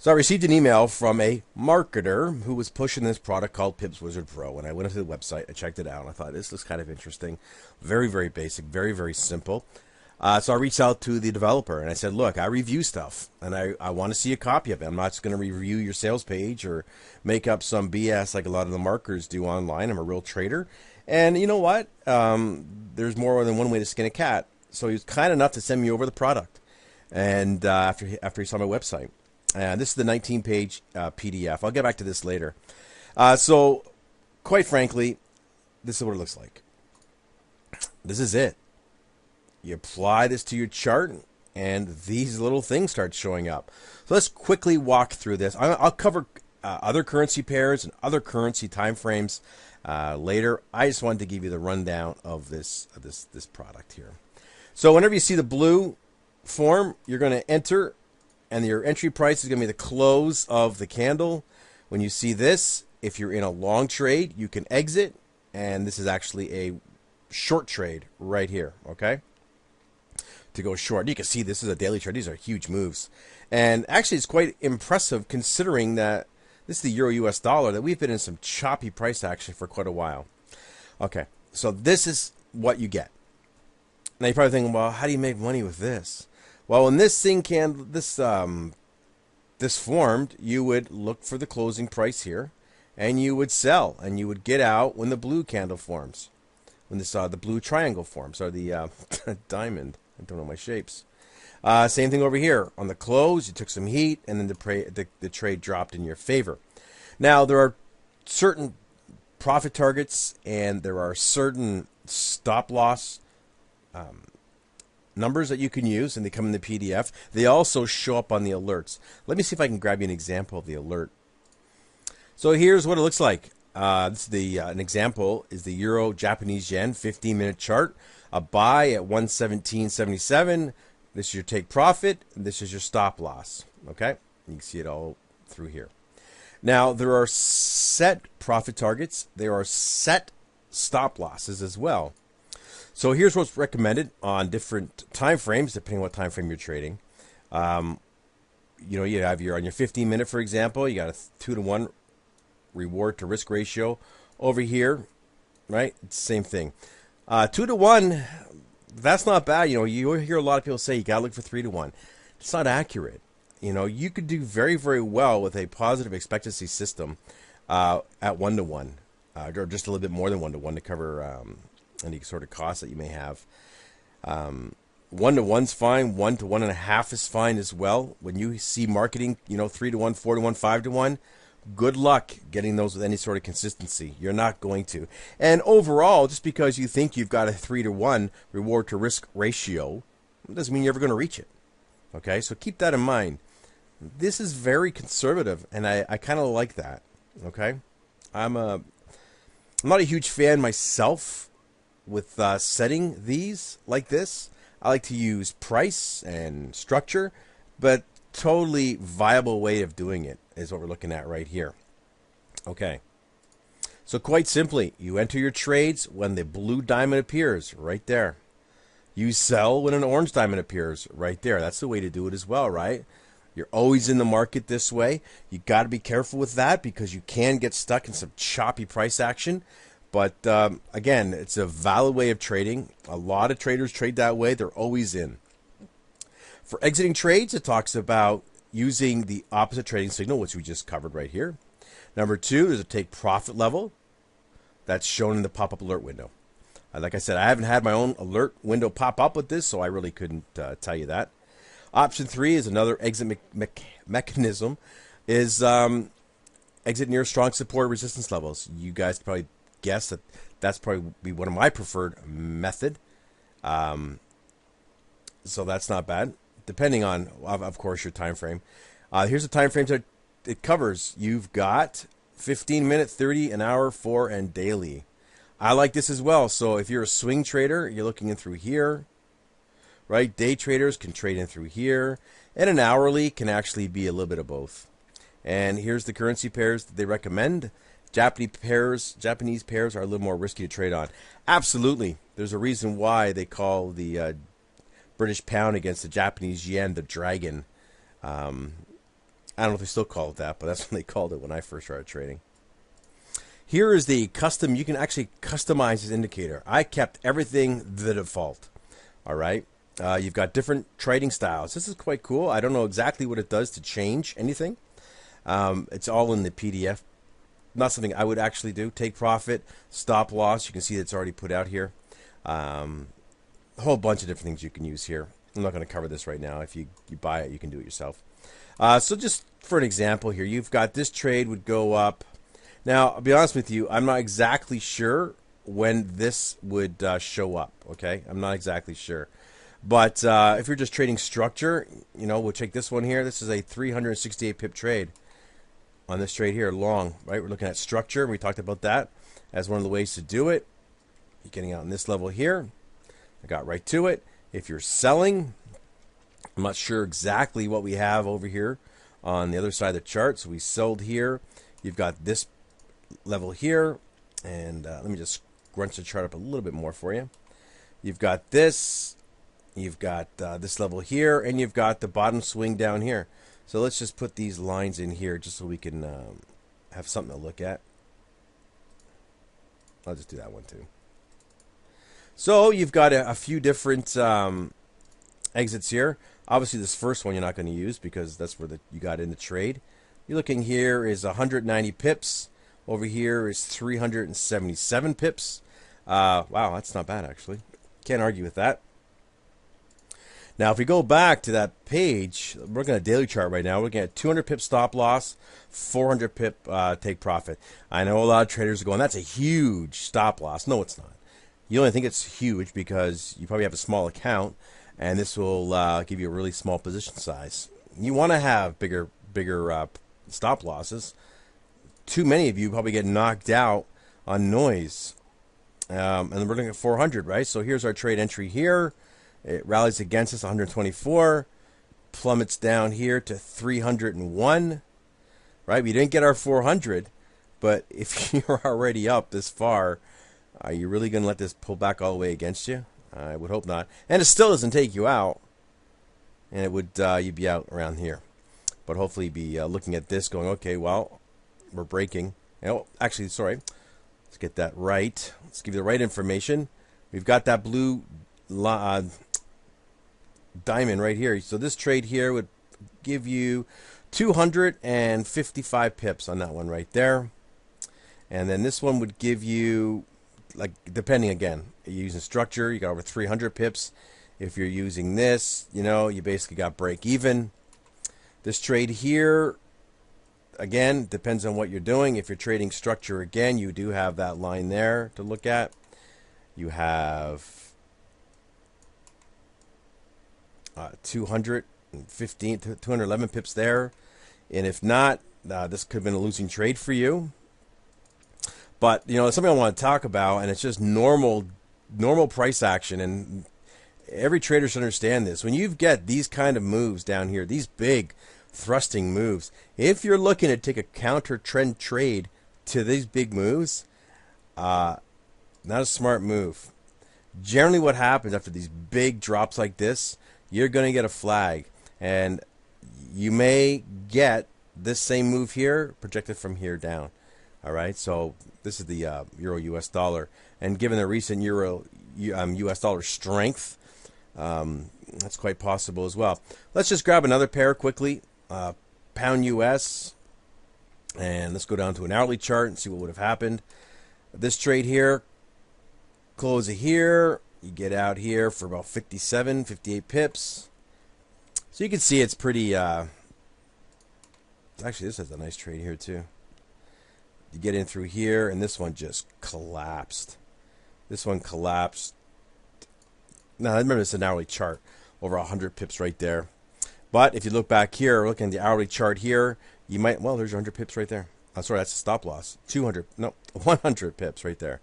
So I received an email from a marketer who was pushing this product called PIPS Wizard Pro, and I went into the website, I checked it out, and I thought this looks kind of interesting, very, very basic, very, very simple. So I reached out to the developer and I said, look, I review stuff and I want to see a copy of it. I'm not just going to review your sales page or make up some BS like a lot of the marketers do online. I'm a real trader. And you know what? There's more than one way to skin a cat. So he was kind enough to send me over the product. And after he saw my website. This is the 19-page PDF. I'll get back to this later. So quite frankly, this is what it looks like. This is it. You apply this to your chart, and these little things start showing up. So let's quickly walk through this. I'll cover other currency pairs and other currency time frames later. I just wanted to give you the rundown of this product here. So whenever you see the blue form, you're going to enter, and your entry price is going to be the close of the candle. When you see this, if you're in a long trade, you can exit, and this is actually a short trade right here, okay? To go short. You can see this is a daily trade. These are huge moves. And actually it's quite impressive considering that this is the Euro US dollar, that we've been in some choppy price action for quite a while. Okay, so this is what you get. Now you're probably thinking, well, how do you make money with this? Well, when this thing this formed, you would look for the closing price here and you would sell and you would get out when the blue candle forms. When this the blue triangle forms, or the diamond. I don't know my shapes. Same thing over here. On the close, you took some heat, and then the trade dropped in your favor. Now, there are certain profit targets, and there are certain stop loss numbers that you can use, and they come in the PDF. They also show up on the alerts. Let me see if I can grab you an example of the alert. So here's what it looks like. This is an example is the Euro Japanese Yen 15-minute chart. A buy at 117.77. This is your take profit. This is your stop loss. Okay, you can see it all through here. Now there are set profit targets. There are set stop losses as well. So here's what's recommended on different time frames, depending on what time frame you're trading. You have on your 15-minute, for example, you got a 2-to-1 reward to risk ratio. Over here, right? It's the same thing. 2-to-1, that's not bad. You hear a lot of people say you gotta look for 3-to-1. It's not accurate. You could do very, very well with a positive expectancy system at 1-to-1, or just a little bit more than 1-to-1 to cover any sort of costs that you may have. 1-to-1's fine. 1-to-1.5 is fine as well. When you see marketing, 3-to-1, 4-to-1, 5-to-1. Good luck getting those with any sort of consistency. You're not going to. And overall, just because you think you've got a 3-to-1 reward to risk ratio, doesn't mean you're ever going to reach it. Okay, so keep that in mind. This is very conservative, and I kind of like that. Okay, I'm not a huge fan myself with setting these like this. I like to use price and structure, but totally viable way of doing it is what we're looking at right here. Okay, so quite simply, you enter your trades when the blue diamond appears right there. You sell when an orange diamond appears right there. That's the way to do it as well, right? You're always in the market this way. You got to be careful with that because you can get stuck in some choppy price action. But again, it's a valid way of trading. A lot of traders trade that way. They're always in. For exiting trades, it talks about using the opposite trading signal, which we just covered right here. Number 2 is a take profit level. That's shown in the pop-up alert window. Like I said, I haven't had my own alert window pop up with this, so I really couldn't tell you that. Option 3 is another exit mechanism, is exit near strong support resistance levels. You guys probably guess that that's probably be one of my preferred method. So that's not bad, depending on, of course, your time frame. Here's the time frames that it covers. You've got 15-minute, 30, an hour, 4, and daily. I like this as well. So if you're a swing trader, you're looking in through here, right? Day traders can trade in through here, and an hourly can actually be a little bit of both. And here's the currency pairs that they recommend. Japanese pairs are a little more risky to trade on. Absolutely. There's a reason why they call the British pound against the Japanese yen the dragon. I don't know if they still call it that, but that's what they called it when I first started trading. Here is the custom. You can actually customize this indicator. I kept everything the default. All right. You've got different trading styles. This is quite cool. I don't know exactly what it does to change anything. It's all in the PDF. Not something I would actually do. Take profit, stop loss. You can see it's already put out here. A whole bunch of different things you can use here. I'm not going to cover this right now. If you buy it, you can do it yourself. So just for an example here, you've got this trade would go up. Now, I'll be honest with you, I'm not exactly sure when this would show up, okay? I'm not exactly sure. But if you're just trading structure, you know, we'll take this one here. This is a 368 pip trade on this trade here, long, right? We're looking at structure. We talked about that as one of the ways to do it. You're getting out in this level here. I got right to it. If you're selling, I'm not sure exactly what we have over here on the other side of the chart. So we sold here. You've got this level here, and let me just crunch the chart up a little bit more for you. You've got this, you've got this level here, and you've got the bottom swing down here. So let's just put these lines in here just so we can have something to look at. I'll just do that one too. So you've got a few different exits here. Obviously this first one you're not going to use because that's where you got in the trade. You're looking here is 190 pips. Over here is 377 pips. Wow, that's not bad actually. Can't argue with that. Now, if we go back to that page, we're looking at a daily chart right now. We're looking at 200 pip stop loss, 400 pip take profit. I know a lot of traders are going, that's a huge stop loss. No, it's not. You only think it's huge because you probably have a small account, and this will give you a really small position size. You want to have bigger stop losses. Too many of you probably get knocked out on noise. And we're looking at 400, right? So here's our trade entry here. It rallies against us 124, plummets down here to 301, right? We didn't get our 400, but if you're already up this far, are you really going to let this pull back all the way against you? I would hope not. And it still doesn't take you out, and it would you'd be out around here. But hopefully be looking at this going, okay, well, we're breaking. Oh, actually, sorry. Let's get that right. Let's give you the right information. We've got that blue diamond right here. So this trade here would give you 255 pips on that one right there. And then this one would give you, like, depending again, you're using structure, you got over 300 pips. If you're using this, you know, you basically got break even. This trade here, again, depends on what you're doing. If you're trading structure again, you do have that line there to look at. You have 211 pips there. And if not, this could have been a losing trade for you. But, you know, it's something I want to talk about, and it's just normal price action. And every trader should understand this. When you get these kind of moves down here, these big thrusting moves, if you're looking to take a counter trend trade to these big moves, not a smart move. Generally what happens after these big drops like this, you're going to get a flag, and you may get this same move here projected from here down. All right, so this is the euro US dollar, and given the recent euro US dollar strength, that's quite possible as well. Let's just grab another pair quickly. Pound US, and let's go down to an hourly chart and see what would have happened. This trade here, close it here, you get out here for about 57, 58 pips. So you can see it's pretty, actually this is a nice trade here too. You get in through here, and this one just collapsed. This one collapsed. Now, remember, it's an hourly chart. Over 100 pips right there. But if you look back here, looking at the hourly chart here, you might, well, there's your 100 pips right there. I'm sorry, that's a stop loss. 100 pips right there.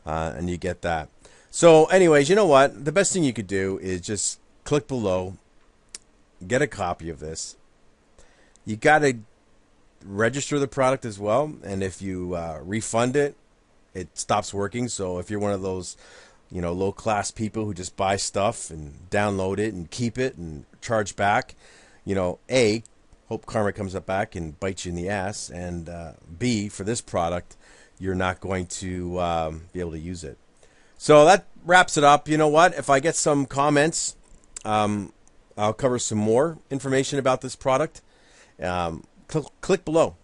And you get that. So anyways, you know what? The best thing you could do is just click below, get a copy of this. You got to register the product as well. And if you refund it, it stops working. So if you're one of those, you know, low-class people who just buy stuff and download it and keep it and charge back, you know, A, hope karma comes up back and bites you in the ass. And B, for this product, you're not going to be able to use it. So that wraps it up. You know what? If I get some comments, I'll cover some more information about this product. Click below.